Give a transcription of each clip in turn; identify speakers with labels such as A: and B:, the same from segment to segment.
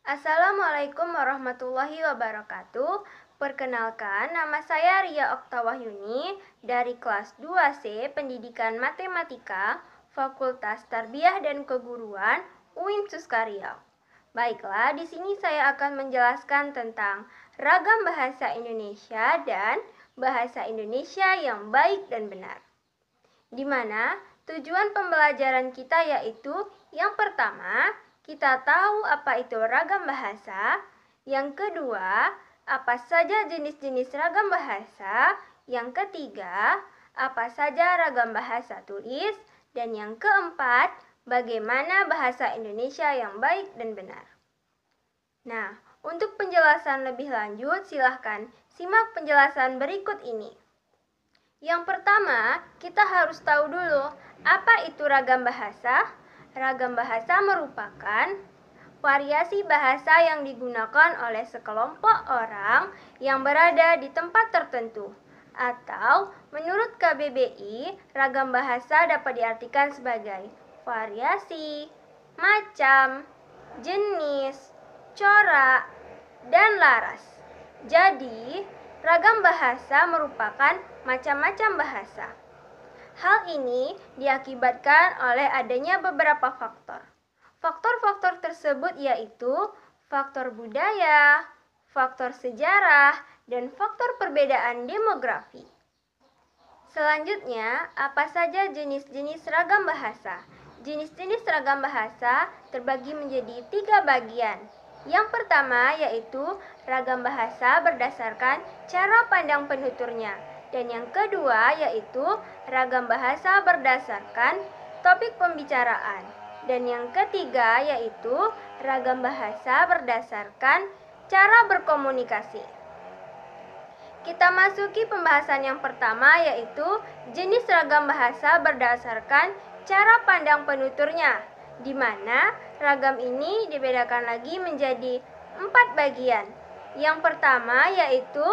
A: Assalamualaikum warahmatullahi wabarakatuh. Perkenalkan, nama saya Ria Oktawahyuni dari kelas 2C Pendidikan Matematika, Fakultas Tarbiyah dan Keguruan, UIN Suskaria. Baiklah, di sini saya akan menjelaskan tentang ragam bahasa Indonesia dan bahasa Indonesia yang baik dan benar. Di mana tujuan pembelajaran kita yaitu yang pertama, kita tahu apa itu ragam bahasa. Yang kedua, apa saja jenis-jenis ragam bahasa. Yang ketiga, apa saja ragam bahasa tulis. Dan yang keempat, bagaimana bahasa Indonesia yang baik dan benar. Nah, untuk penjelasan lebih lanjut, silahkan simak penjelasan berikut ini. Yang pertama, kita harus tahu dulu apa itu ragam bahasa. Ragam bahasa merupakan variasi bahasa yang digunakan oleh sekelompok orang yang berada di tempat tertentu. Atau menurut KBBI, ragam bahasa dapat diartikan sebagai variasi, macam, jenis, corak, dan laras. Jadi, ragam bahasa merupakan macam-macam bahasa. Hal ini diakibatkan oleh adanya beberapa faktor. Faktor-faktor tersebut yaitu faktor budaya, faktor sejarah, dan faktor perbedaan demografi. Selanjutnya, apa saja jenis-jenis ragam bahasa? Jenis-jenis ragam bahasa terbagi menjadi 3 bagian. Yang pertama yaitu ragam bahasa berdasarkan cara pandang penuturnya. Dan yang kedua yaitu ragam bahasa berdasarkan topik pembicaraan. Dan yang ketiga yaitu ragam bahasa berdasarkan cara berkomunikasi. Kita masuki pembahasan yang pertama yaitu jenis ragam bahasa berdasarkan cara pandang penuturnya, di mana ragam ini dibedakan lagi menjadi 4 bagian. Yang pertama yaitu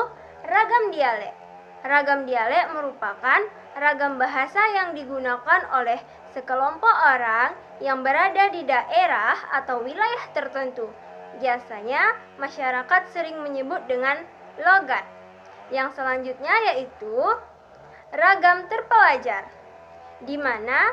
A: ragam dialek. Ragam dialek merupakan ragam bahasa yang digunakan oleh sekelompok orang yang berada di daerah atau wilayah tertentu. Biasanya masyarakat sering menyebut dengan logat. Yang selanjutnya yaitu ragam terpelajar, di mana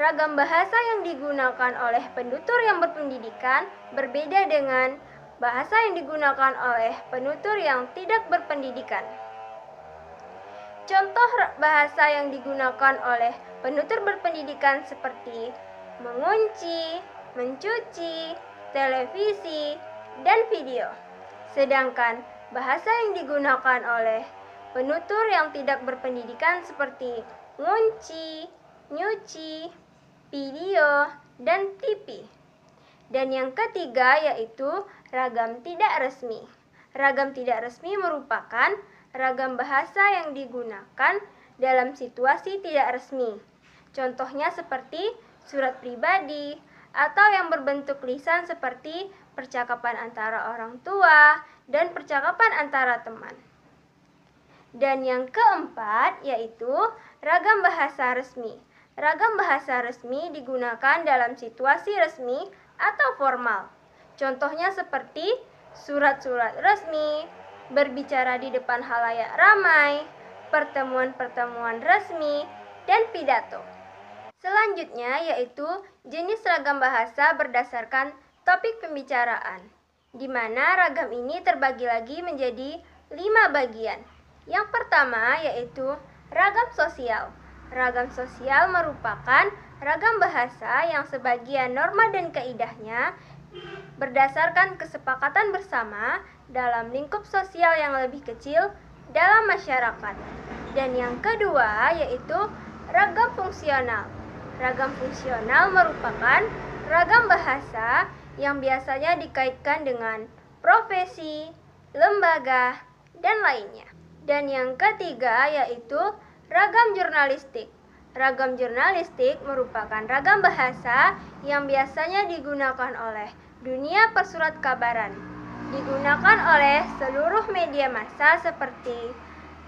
A: ragam bahasa yang digunakan oleh penutur yang berpendidikan berbeda dengan bahasa yang digunakan oleh penutur yang tidak berpendidikan. Contoh bahasa yang digunakan oleh penutur berpendidikan seperti mengunci, mencuci, televisi, dan video. Sedangkan bahasa yang digunakan oleh penutur yang tidak berpendidikan seperti ngunci, nyuci, video, dan TV. Dan yang ketiga yaitu ragam tidak resmi. Ragam tidak resmi merupakan ragam bahasa yang digunakan dalam situasi tidak resmi. Contohnya seperti surat pribadi atau yang berbentuk lisan seperti percakapan antara orang tua dan percakapan antara teman. Dan yang keempat yaitu ragam bahasa resmi. Ragam bahasa resmi digunakan dalam situasi resmi atau formal. Contohnya seperti surat-surat resmi, berbicara di depan halayak ramai, pertemuan-pertemuan resmi, dan pidato. Selanjutnya yaitu jenis ragam bahasa berdasarkan topik pembicaraan, di mana ragam ini terbagi lagi menjadi 5 bagian. Yang pertama yaitu ragam sosial. Ragam sosial merupakan ragam bahasa yang sebagian norma dan kaidahnya berdasarkan kesepakatan bersama dalam lingkup sosial yang lebih kecil dalam masyarakat. Dan yang kedua yaitu ragam fungsional. Ragam fungsional merupakan ragam bahasa yang biasanya dikaitkan dengan profesi, lembaga, dan lainnya. Dan yang ketiga yaitu ragam jurnalistik. Ragam jurnalistik merupakan ragam bahasa yang biasanya digunakan oleh dunia persurat kabaran. Digunakan oleh seluruh media massa seperti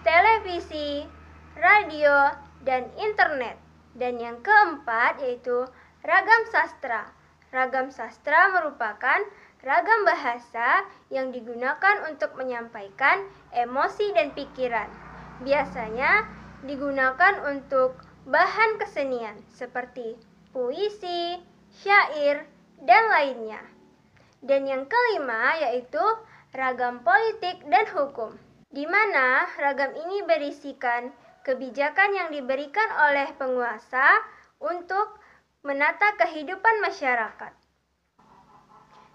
A: televisi, radio, dan internet. Dan yang keempat yaitu ragam sastra. Ragam sastra merupakan ragam bahasa yang digunakan untuk menyampaikan emosi dan pikiran. Biasanya digunakan untuk bahan kesenian seperti puisi, syair, dan lainnya. Dan yang kelima yaitu ragam politik dan hukum, di mana ragam ini berisikan kebijakan yang diberikan oleh penguasa untuk menata kehidupan masyarakat.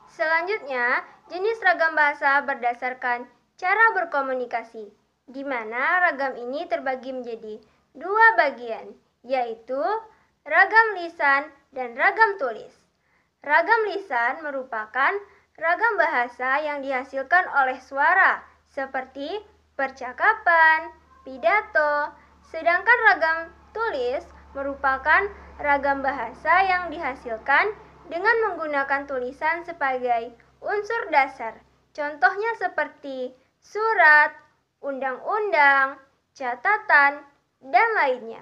A: Selanjutnya, jenis ragam bahasa berdasarkan cara berkomunikasi, di mana ragam ini terbagi menjadi dua bagian, yaitu ragam lisan dan ragam tulis. Ragam lisan merupakan ragam bahasa yang dihasilkan oleh suara, seperti percakapan, pidato, sedangkan ragam tulis merupakan ragam bahasa yang dihasilkan dengan menggunakan tulisan sebagai unsur dasar. Contohnya seperti surat, undang-undang, catatan, dan lainnya.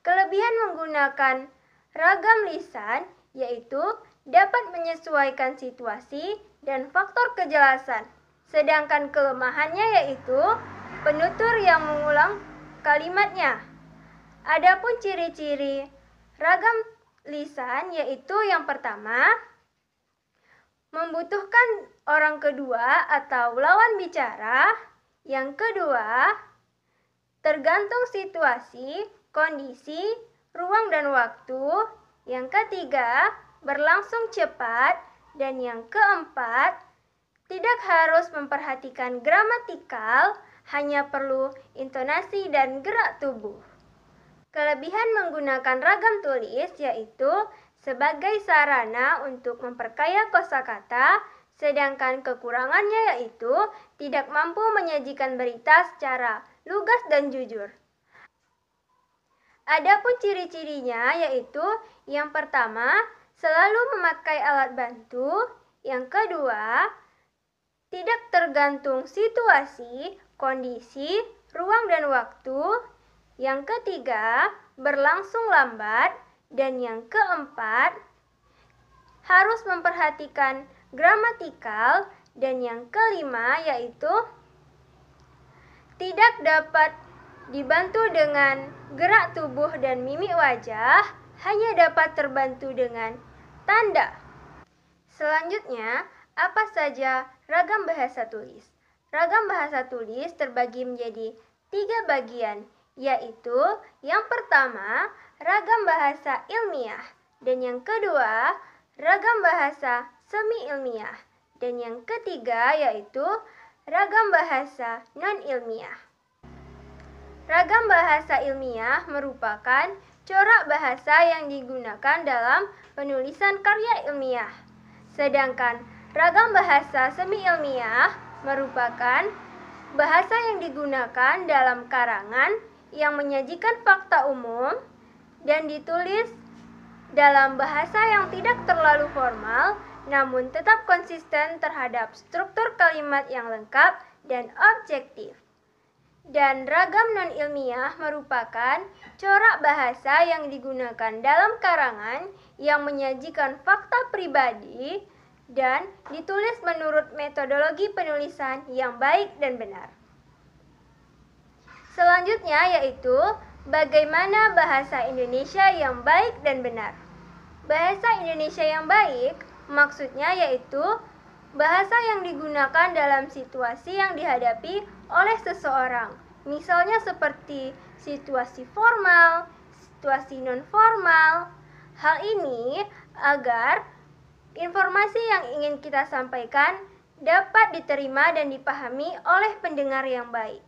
A: Kelebihan menggunakan ragam lisan yaitu dapat menyesuaikan situasi dan faktor kejelasan. Sedangkan kelemahannya yaitu penutur yang mengulang kalimatnya. Adapun ciri-ciri ragam lisan yaitu yang pertama, membutuhkan orang kedua atau lawan bicara. Yang kedua, tergantung situasi, kondisi, ruang dan waktu. Yang ketiga, berlangsung cepat. Dan yang keempat, tidak harus memperhatikan gramatikal, hanya perlu intonasi dan gerak tubuh. Kelebihan menggunakan ragam tulis yaitu sebagai sarana untuk memperkaya kosakata, sedangkan kekurangannya yaitu tidak mampu menyajikan berita secara lugas dan jujur. Adapun ciri-cirinya yaitu yang pertama, selalu memakai alat bantu. Yang kedua, tidak tergantung situasi, kondisi, ruang dan waktu. Yang ketiga, berlangsung lambat. Dan yang keempat, harus memperhatikan gramatikal. Dan yang kelima yaitu tidak dapat dibantu dengan gerak tubuh dan mimik wajah, hanya dapat terbantu dengan tanda. Selanjutnya, apa saja ragam bahasa tulis? Ragam bahasa tulis terbagi menjadi 3 bagian, yaitu yang pertama, ragam bahasa ilmiah, dan yang kedua, ragam bahasa semi-ilmiah, dan yang ketiga yaitu ragam bahasa non-ilmiah. Ragam bahasa ilmiah merupakan corak bahasa yang digunakan dalam penulisan karya ilmiah. Sedangkan ragam bahasa semi-ilmiah merupakan bahasa yang digunakan dalam karangan yang menyajikan fakta umum dan ditulis dalam bahasa yang tidak terlalu formal, namun tetap konsisten terhadap struktur kalimat yang lengkap dan objektif. Dan ragam non-ilmiah merupakan corak bahasa yang digunakan dalam karangan yang menyajikan fakta pribadi dan ditulis menurut metodologi penulisan yang baik dan benar. Selanjutnya yaitu bagaimana bahasa Indonesia yang baik dan benar. Bahasa Indonesia yang baik maksudnya yaitu bahasa yang digunakan dalam situasi yang dihadapi oleh seseorang. Misalnya seperti situasi formal, situasi non-formal. Hal ini agar informasi yang ingin kita sampaikan dapat diterima dan dipahami oleh pendengar yang baik.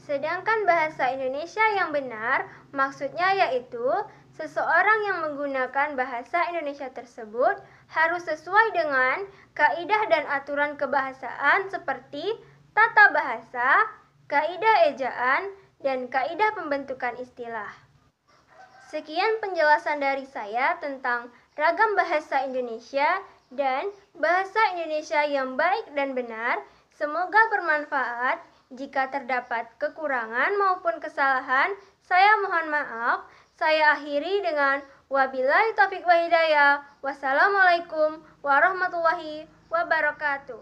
A: Sedangkan bahasa Indonesia yang benar maksudnya yaitu seseorang yang menggunakan bahasa Indonesia tersebut harus sesuai dengan kaidah dan aturan kebahasaan seperti tata bahasa, kaidah ejaan, dan kaidah pembentukan istilah. Sekian penjelasan dari saya tentang ragam bahasa Indonesia dan bahasa Indonesia yang baik dan benar. Semoga bermanfaat. Jika terdapat kekurangan maupun kesalahan, saya mohon maaf. Saya akhiri dengan Wabillahi taufiq wa hidayah. Wassalamualaikum warahmatullahi wabarakatuh.